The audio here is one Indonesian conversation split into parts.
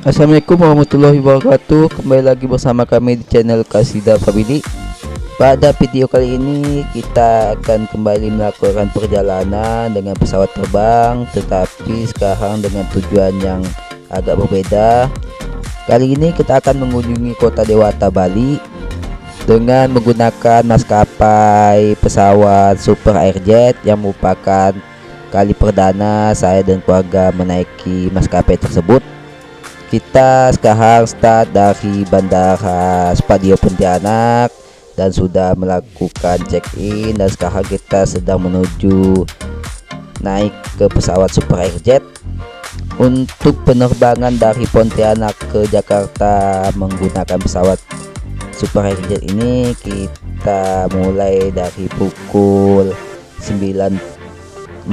Assalamualaikum warahmatullahi wabarakatuh. Kembali lagi bersama kami di channel Kasida Family. Pada video kali ini kita akan kembali melakukan perjalanan dengan pesawat terbang, tetapi sekarang dengan tujuan yang agak berbeda. Kali ini kita akan mengunjungi kota Dewata, Bali dengan menggunakan maskapai pesawat Super Airjet yang merupakan kali perdana saya dan keluarga menaiki maskapai tersebut. Kita sekarang start dari Bandara Spadio Pontianak dan sudah melakukan check-in, dan sekarang kita sedang menuju naik ke pesawat Super Airjet. Untuk penerbangan dari Pontianak ke Jakarta menggunakan pesawat Super Airjet ini kita mulai dari pukul 9.40,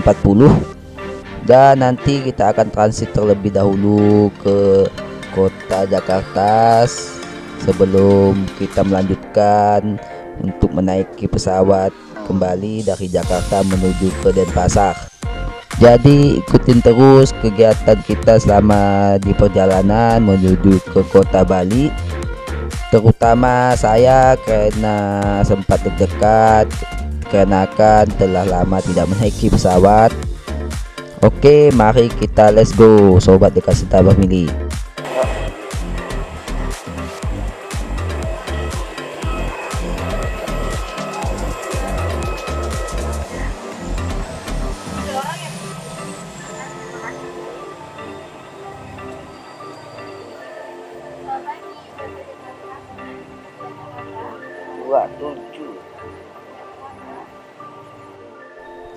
dan nanti kita akan transit terlebih dahulu ke kota Jakarta sebelum kita melanjutkan untuk menaiki pesawat kembali dari Jakarta menuju ke Denpasar. Jadi ikutin terus kegiatan kita selama di perjalanan menuju ke kota Bali, terutama saya karena sempat deg-degan karena telah lama tidak menaiki pesawat. Oke, mari kita let's go sobat di Kasida Family.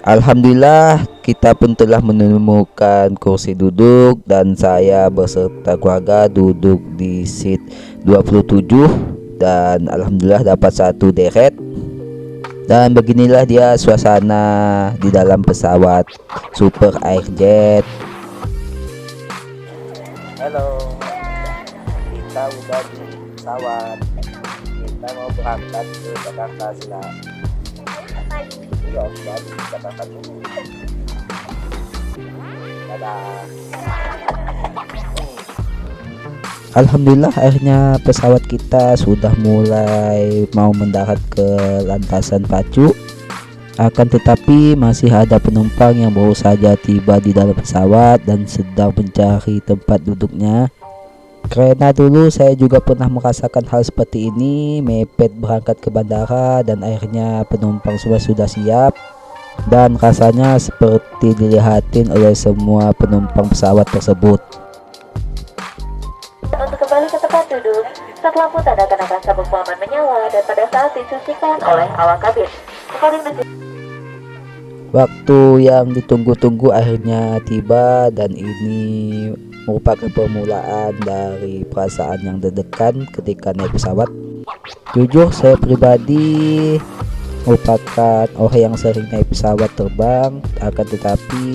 Alhamdulillah kita pun telah menemukan kursi duduk dan saya beserta keluarga duduk di seat 27, dan alhamdulillah dapat satu deret. Dan beginilah dia suasana di dalam pesawat Super Airjet. Halo, kita udah di pesawat, kita mau berangkat ke Jakarta sekarang. Iya, sudah di Jakarta dulu. Dadah. Alhamdulillah akhirnya pesawat kita sudah mulai mau mendarat ke landasan pacu. Akan tetapi masih ada penumpang yang baru saja tiba di dalam pesawat dan sedang mencari tempat duduknya. Karena dulu saya juga pernah merasakan hal seperti ini, mepet berangkat ke bandara dan akhirnya penumpang semua sudah siap, dan rasanya seperti dilihatin oleh semua penumpang pesawat tersebut. Untuk kembali ke tempat duduk, saat lampu tanda kenakan sabuk pengaman menyala dan pada saat disucikan oleh awak kabin. Waktu yang ditunggu-tunggu akhirnya tiba, dan ini merupakan permulaan dari perasaan yang deg-degan ketika naik pesawat. Jujur saya pribadi merupakan orang yang sering naik pesawat terbang, akan tetapi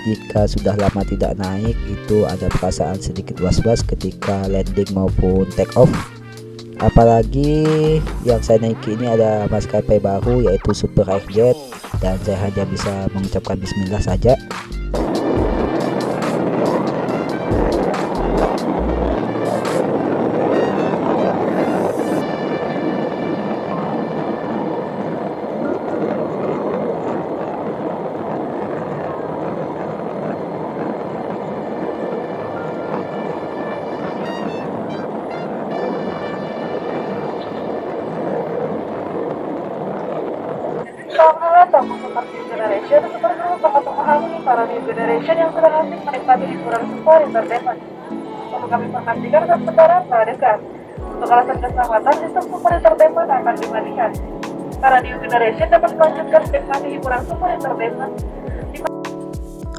jika sudah lama tidak naik itu ada perasaan sedikit was-was ketika landing maupun take off. Apalagi yang saya naiki ini ada maskapai baru yaitu Super Airjet, dan saya hanya bisa mengucapkan bismillah saja. Selamat datang untuk New Generation, super grup sangat memahami para New Generation yang sedang asik menikmati hiburan super entertainment. Perlu kami informasikan saat kendaraan telah dekat. Untuk alasan keselamatan, sistem super entertainment akan dimatikan. Para New Generation dapat melanjutkan menikmati hiburan super entertainment.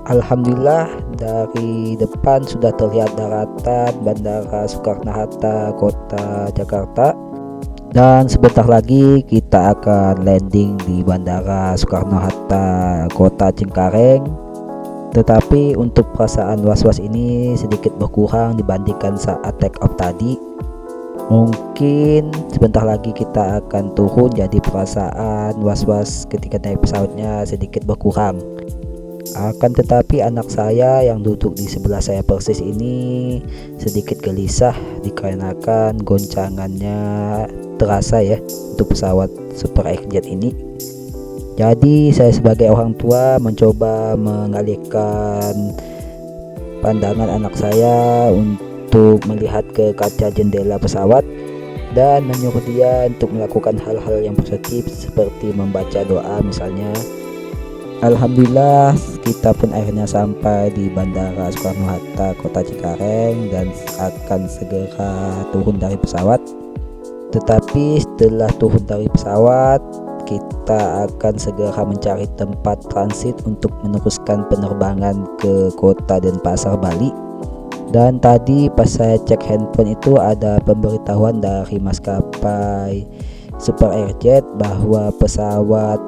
Alhamdulillah dari depan sudah terlihat daratan Bandara Soekarno-Hatta, Kota Jakarta. Dan sebentar lagi kita akan landing di Bandara Soekarno-Hatta, Kota Cengkareng. Tetapi untuk perasaan was-was ini sedikit berkurang dibandingkan saat take off tadi. Mungkin sebentar lagi kita akan turun, jadi perasaan was-was ketika naik pesawatnya sedikit berkurang. Akan tetapi anak saya yang duduk di sebelah saya persis ini sedikit gelisah dikarenakan goncangannya terasa ya untuk pesawat Super Airjet ini. Jadi saya sebagai orang tua mencoba mengalihkan pandangan anak saya untuk melihat ke kaca jendela pesawat dan menyuruh dia untuk melakukan hal-hal yang positif seperti membaca doa misalnya. Alhamdulillah kita pun akhirnya sampai di Bandara Soekarno-Hatta Kota Cikareng dan akan segera turun dari pesawat. Tetapi setelah turun dari pesawat kita akan segera mencari tempat transit untuk meneruskan penerbangan ke kota Denpasar, Bali. Dan tadi pas saya cek handphone itu ada pemberitahuan dari maskapai Super Airjet bahwa pesawat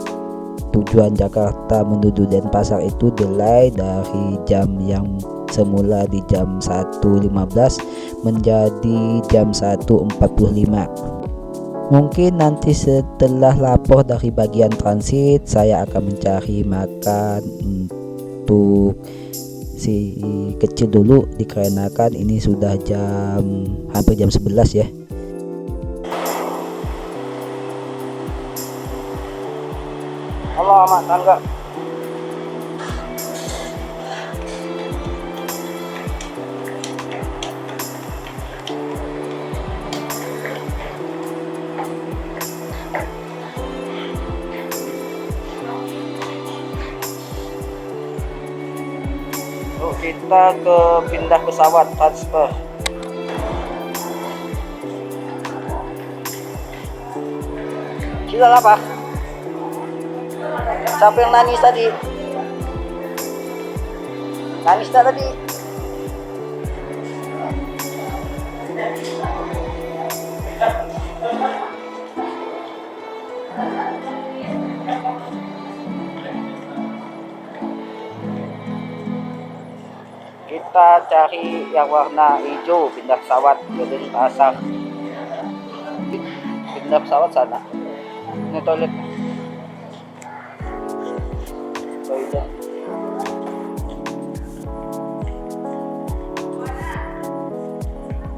tujuan Jakarta menuju Denpasar itu delay dari jam yang semula di jam 1.15 menjadi jam 1.45. Mungkin nanti setelah lapor dari bagian transit saya akan mencari makan untuk si kecil dulu dikarenakan ini sudah hampir jam 11 ya. Halo Mak Tangga. Kita ke pindah pesawat transfer. Sudah apa? Siapa yang nangis tadi? Nangis tak tadi? Kita cari yang warna hijau, pindah pesawat ke Denpasar. Pindah pesawat sana. Ini toilet.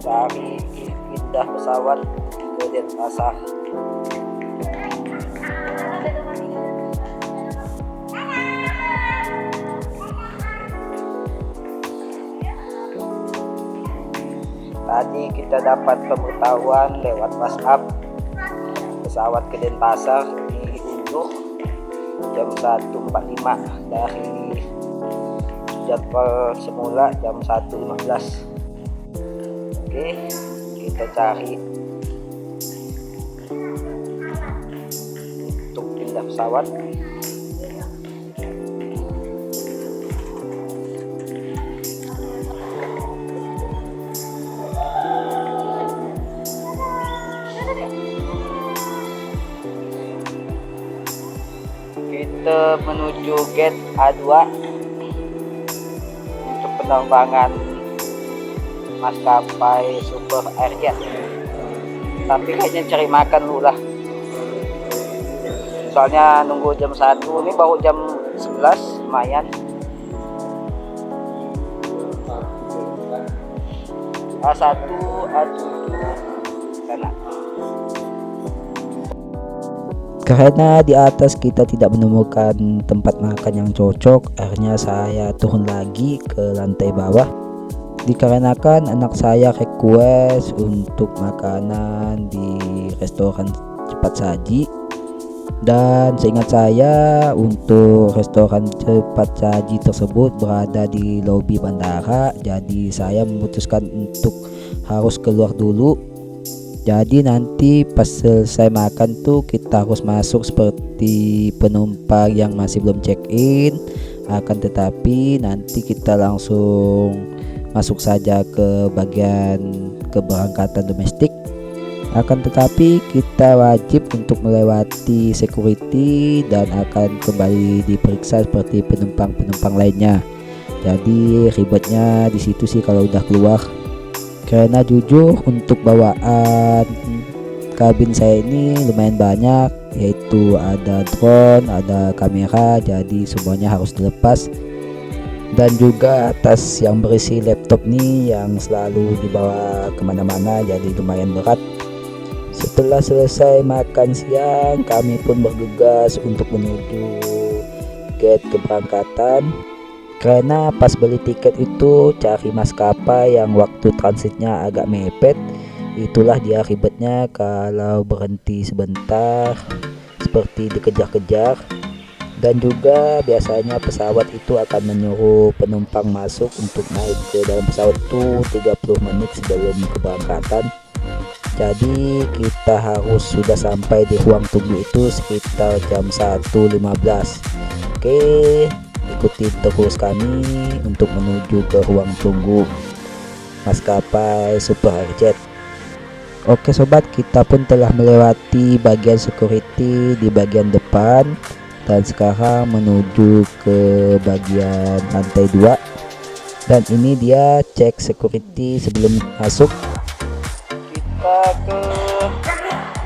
Cari pindah pesawat ke Denpasar. Tadi kita dapat pemberitahuan lewat WhatsApp pesawat ke Denpasar diunduh jam 1.45 dari jadwal semula jam 1.15. Oke, kita cari untuk pindah pesawat. Kita menuju gate A2 untuk penerbangan maskapai Super Airjet. Tapi kayaknya cari makan dulu lah. Soalnya nunggu jam 1, ini baru jam 11, lumayan. A1, A7 sana. Karena di atas kita tidak menemukan tempat makan yang cocok, akhirnya saya turun lagi ke lantai bawah. Dikarenakan anak saya request untuk makanan di restoran cepat saji, dan seingat saya untuk restoran cepat saji tersebut berada di lobi bandara. Jadi saya memutuskan untuk harus keluar dulu. Jadi nanti pas selesai makan tuh kita harus masuk seperti penumpang yang masih belum check in. Akan tetapi nanti kita langsung masuk saja ke bagian keberangkatan domestik. Akan tetapi kita wajib untuk melewati security dan akan kembali diperiksa seperti penumpang-penumpang lainnya. Jadi ribetnya di situ sih kalau udah keluar. Karena jujur untuk bawaan kabin saya ini lumayan banyak, yaitu ada drone, ada kamera, jadi semuanya harus dilepas. Dan juga tas yang berisi laptop nih yang selalu dibawa kemana-mana, jadi lumayan berat. Setelah selesai makan siang, kami pun bergegas untuk menuju gate keberangkatan. Karena pas beli tiket itu cari maskapai yang waktu transitnya agak mepet. Itulah dia ribetnya kalau berhenti sebentar, seperti dikejar-kejar. Dan juga biasanya pesawat itu akan menyuruh penumpang masuk untuk naik ke dalam pesawat itu 30 menit sebelum keberangkatan. Jadi kita harus sudah sampai di ruang tunggu itu sekitar jam 1.15. Oke, ikuti terus kami untuk menuju ke ruang tunggu maskapai Super Airjet. Oke sobat, kita pun telah melewati bagian security di bagian depan dan sekarang menuju ke bagian lantai 2. Dan ini dia cek security sebelum masuk. Kita ke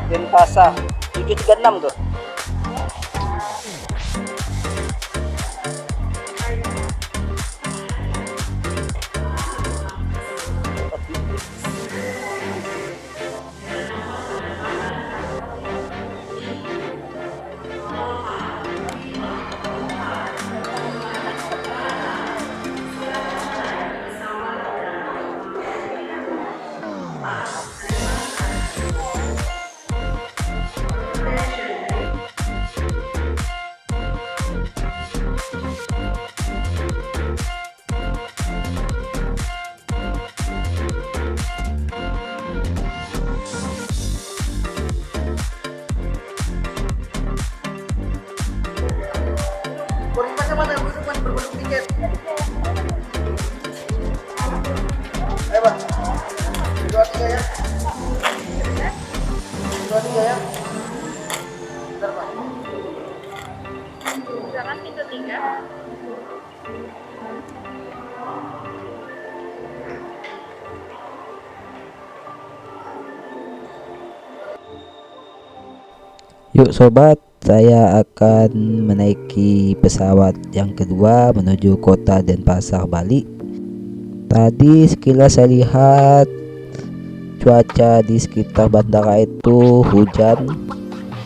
Denpasar 736 tuh. Mana berbelum tiket? Ayo Pak, 2-3 ya. 2-3 ya. Bentar Pak. Jangan pintu 3. Yuk sobat, saya akan menaiki pesawat yang kedua menuju kota Denpasar, Bali. Tadi sekilas saya lihat cuaca di sekitar bandara itu hujan,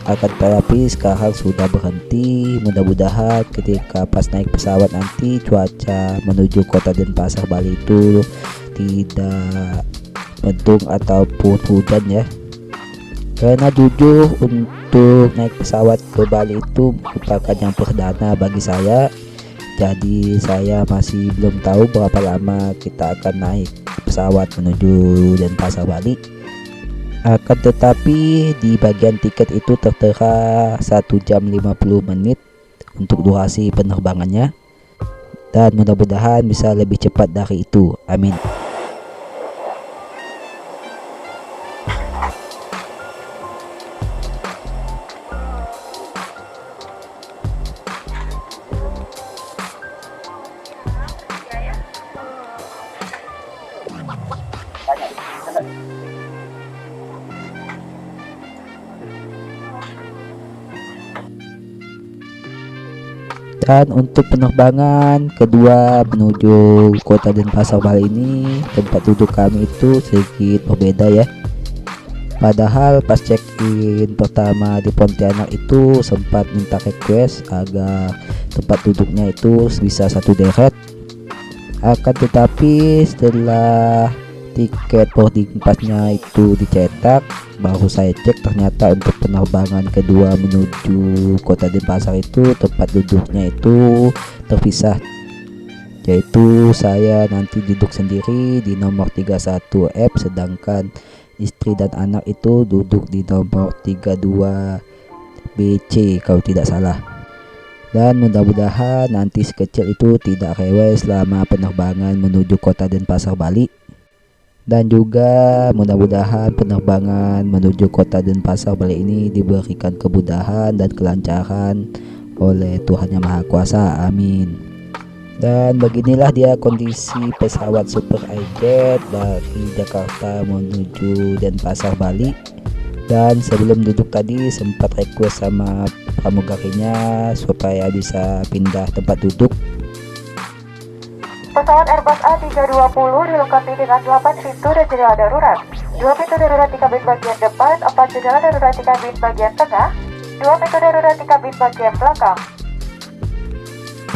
akan tetapi sekarang sudah berhenti. Mudah-mudahan ketika pas naik pesawat nanti cuaca menuju kota Denpasar, Bali itu tidak mendung ataupun hujan ya. Karena jujur untuk naik pesawat ke Bali itu merupakan yang perdana bagi saya. Jadi saya masih belum tahu berapa lama kita akan naik pesawat menuju Denpasar, Bali. Akan tetapi di bagian tiket itu tertera 1 jam 50 menit untuk durasi penerbangannya. Dan mudah-mudahan bisa lebih cepat dari itu. Amin. Dan untuk penerbangan kedua menuju kota Denpasar, Bali ini, tempat duduk kami itu sedikit berbeda ya. Padahal pas check-in pertama di Pontianak itu sempat minta request agar tempat duduknya itu bisa satu deret. Akan tetapi setelah tiket boarding passnya itu dicetak, baru saya cek ternyata untuk penerbangan kedua menuju kota Denpasar itu tempat duduknya itu terpisah, yaitu saya nanti duduk sendiri di nomor 31F, sedangkan istri dan anak itu duduk di nomor 32BC kalau tidak salah. Dan mudah-mudahan nanti si kecil itu tidak rewel selama penerbangan menuju kota Denpasar, Bali. Dan juga mudah-mudahan penerbangan menuju kota Denpasar, Bali ini diberikan kemudahan dan kelancaran oleh Tuhan Yang Maha Kuasa. Amin. Dan beginilah dia kondisi pesawat Super Airjet dari Jakarta menuju Denpasar, Bali. Dan sebelum duduk tadi sempat request sama pramugarinya supaya bisa pindah tempat duduk. Pesawat Airbus A320 dilengkapi dengan 8 pintu dan jendela darurat, 2 pintu darurat di kabin bagian depan, 4 jendela darurat di kabin bagian tengah, 2 pintu darurat di kabin bagian belakang.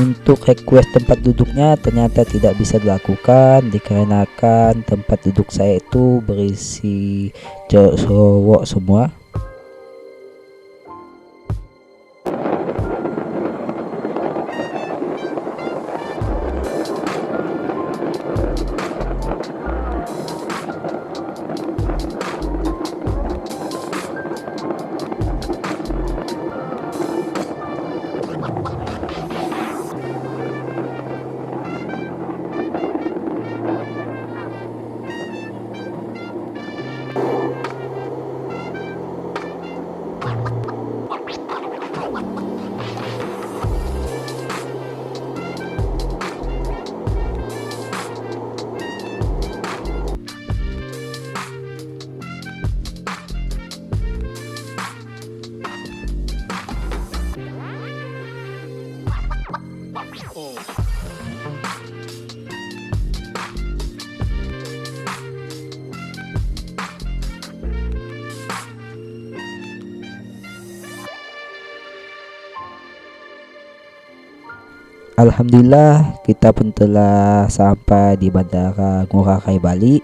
Untuk request tempat duduknya ternyata tidak bisa dilakukan dikarenakan tempat duduk saya itu berisi cowok semua. Alhamdulillah kita pun telah sampai di Bandara Ngurah Rai Bali.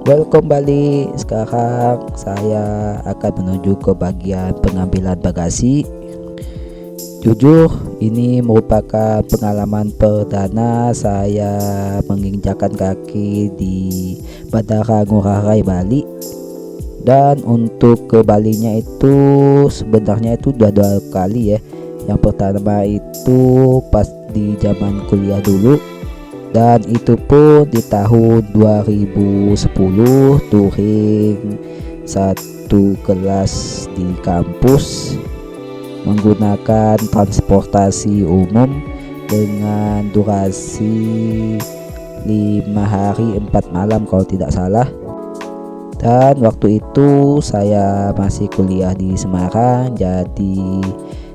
Welcome Bali. Sekarang saya akan menuju ke bagian pengambilan bagasi. Jujur ini merupakan pengalaman perdana saya menginjakkan kaki di Bandara Ngurah Rai Bali. Dan untuk ke Balinya itu sebenarnya itu dua kali ya. Yang pertama itu pas di zaman kuliah dulu, dan itu pun di tahun 2010 touring satu kelas di kampus menggunakan transportasi umum dengan durasi 5 hari 4 malam kalau tidak salah. Dan waktu itu saya masih kuliah di Semarang, jadi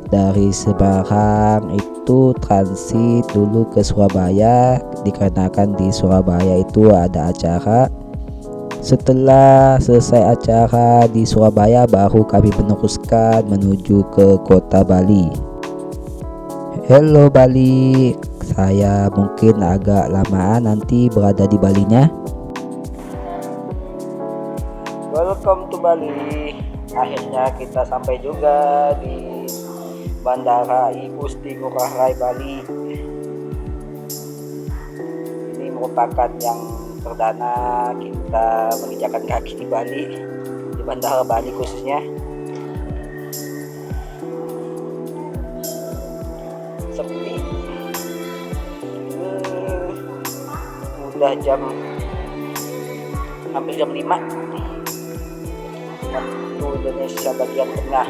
dari Semarang itu transit dulu ke Surabaya dikarenakan di Surabaya itu ada acara. Setelah selesai acara di Surabaya baru kami meneruskan menuju ke kota Bali. Hello Bali, saya mungkin agak lamaan nanti berada di Balinya. Welcome to Bali. Akhirnya kita sampai juga di Bandara I Gusti Ngurah Rai Bali. Ini merupakan yang perdana kita menginjakkan kaki di Bali, di Bandara Bali khususnya. Sepi. Ini udah hampir jam 5 waktu Indonesia bagian tengah.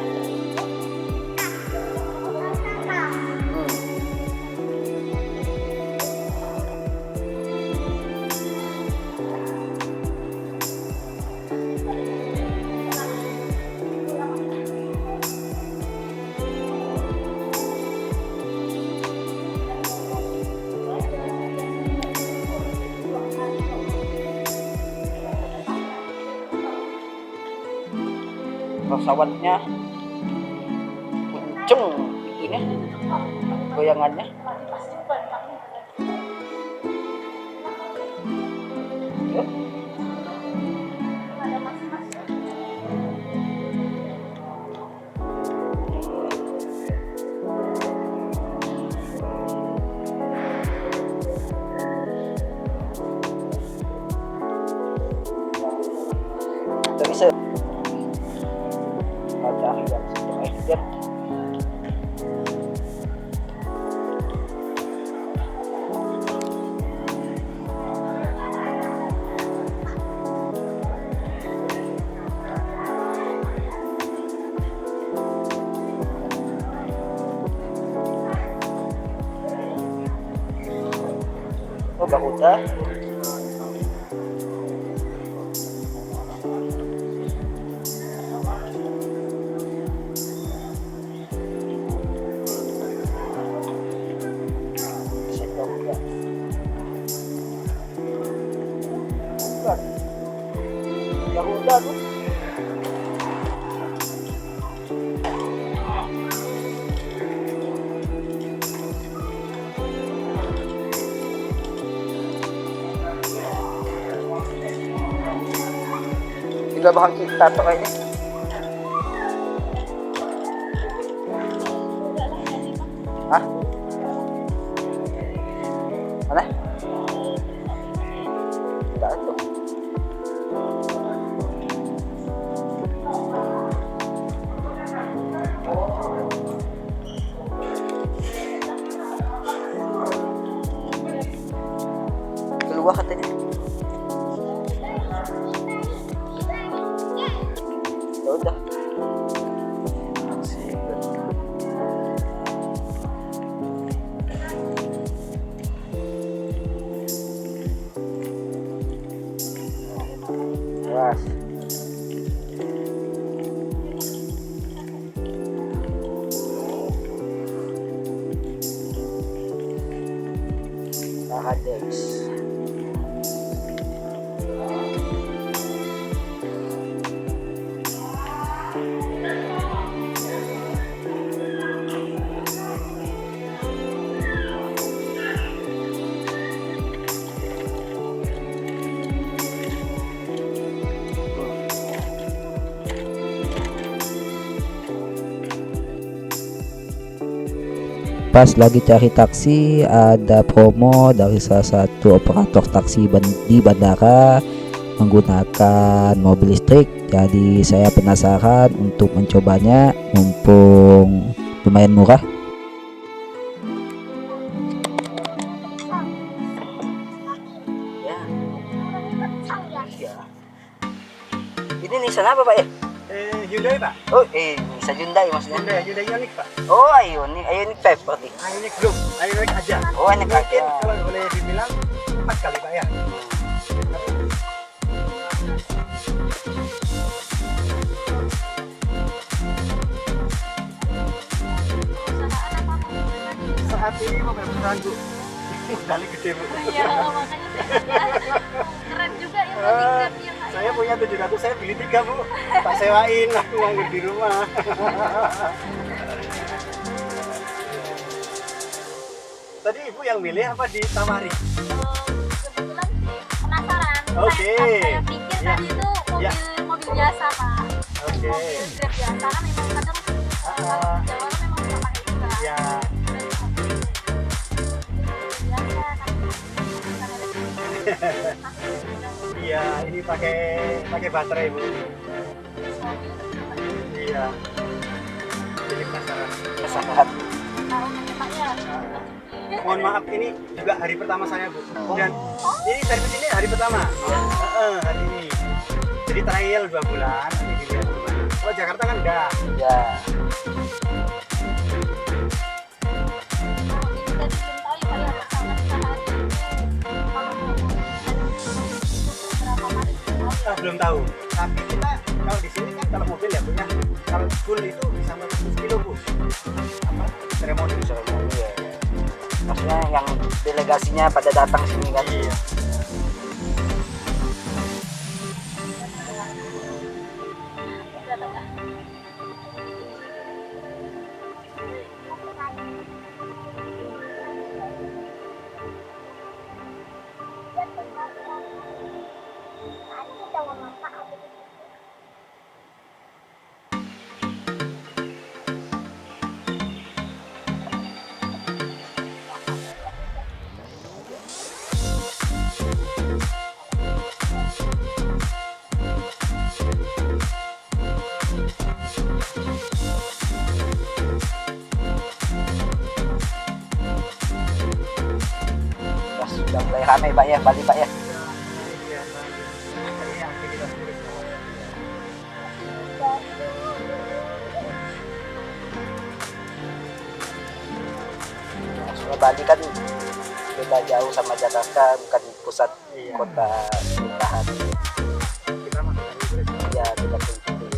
Pesawatnya kenceng itunya, goyangannya. Garuda. Set Garuda. Bukan. Garuda tuh. Juga bakal kita tuh kayaknya. Hah? Mana? Enggak tuh. Keluar katanya. Ya udah. Keras. Hades. Pas lagi cari taksi, ada promo dari salah satu operator taksi di bandara menggunakan mobil listrik. Jadi saya penasaran untuk mencobanya, mumpung lumayan murah. Ya. Iya. Ini Nissan apa Pak ya? Hyundai Pak. Oh, Nissan Hyundai maksudnya. Hyundai Ioniq Pak. Oh, Ioniq 5 berarti. Ioniq belum, Ioniq aja. Oh, Ioniq aja. Mungkin kalau boleh dibilang 4 kali Pak ya. Saat ini mau perusahaan Bu. Kali gede Bu. Iya, makanya keren juga ya mobilnya Pak. Saya punya 700, saya beli 3 Bu. Tak sewain, aku nganggur di rumah. Tadi Ibu yang milih apa ditawari? Kebetulan sih penasaran. Oke. Saya pikir Ya. tadi itu Ya. mobil biasa Pak. Oke. Mobil Grab biasa kan memang kadang kalau di Jawa kan memang suka pakai juga. Ya. Dan mobil biasa kan. Iya, ini pakai baterai Bu. Iya. Jadi penasaran. Penasaran. Kalau Pak ya. Mohon maaf, ini juga hari pertama saya Bu. Dan ini servis ini hari pertama. Hari ini. Jadi trial 2 bulan. Nanti dilihat gimana. Kalau Jakarta kan udah. Ya. Belum tahu. Tapi kita kalau di sini kan kalau mobil ya punya kalau full itu bisa 100 kilo Bu. Apa? Seremoni. Ya. Maksudnya yang delegasinya pada datang sini kan. Iya. Sudah mulai ramai Pak ya, Bali Pak ya. Sudah Bali kan beda jauh sama Jakarta, bukan pusat Iya. kota pemerintahan. Kita masuk dari Inggris. Ya kita kunjungi.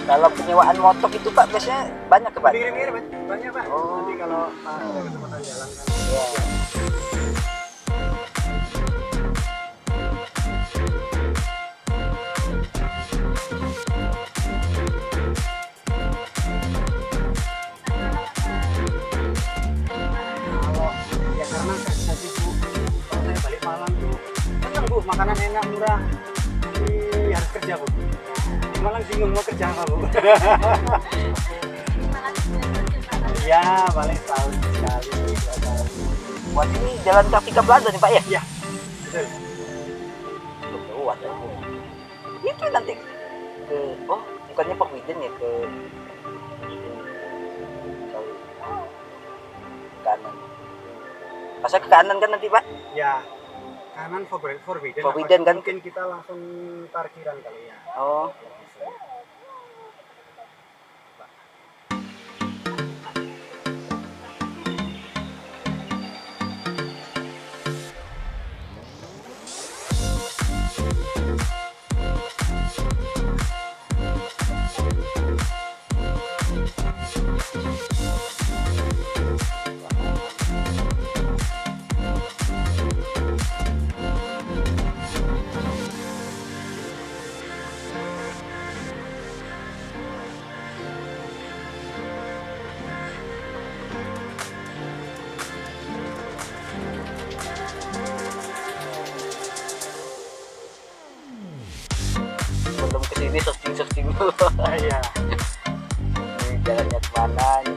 Kalau penyewaan motor itu Pak biasanya banyak ke Pak? Pinggir-pinggir banyak Pak. Oh. Nanti kalau ada kesempatan jalan kan. Ya. Kalau ya karena tadi Bu, kalau saya balik malam tuh senang Bu, makanan enak murah. Tapi harus kerja Bu. Malang bingung mau kerja apa Bu? Iya, paling setahun sekali. 2 kali. Wah ini jalan Kartika Plaza nih Pak ya? Iya, betul. Cukup luas ya. Itu nanti ke, oh bukannya Perwiden ya ke kanan. Masa ke kanan kan nanti Pak? Ya, kanan Forbidden. Forbidden kan? Mungkin kita langsung parkiran kali ya. Oh. Sebelum kesini searching dulu. Iya. Ini jalannya kemana?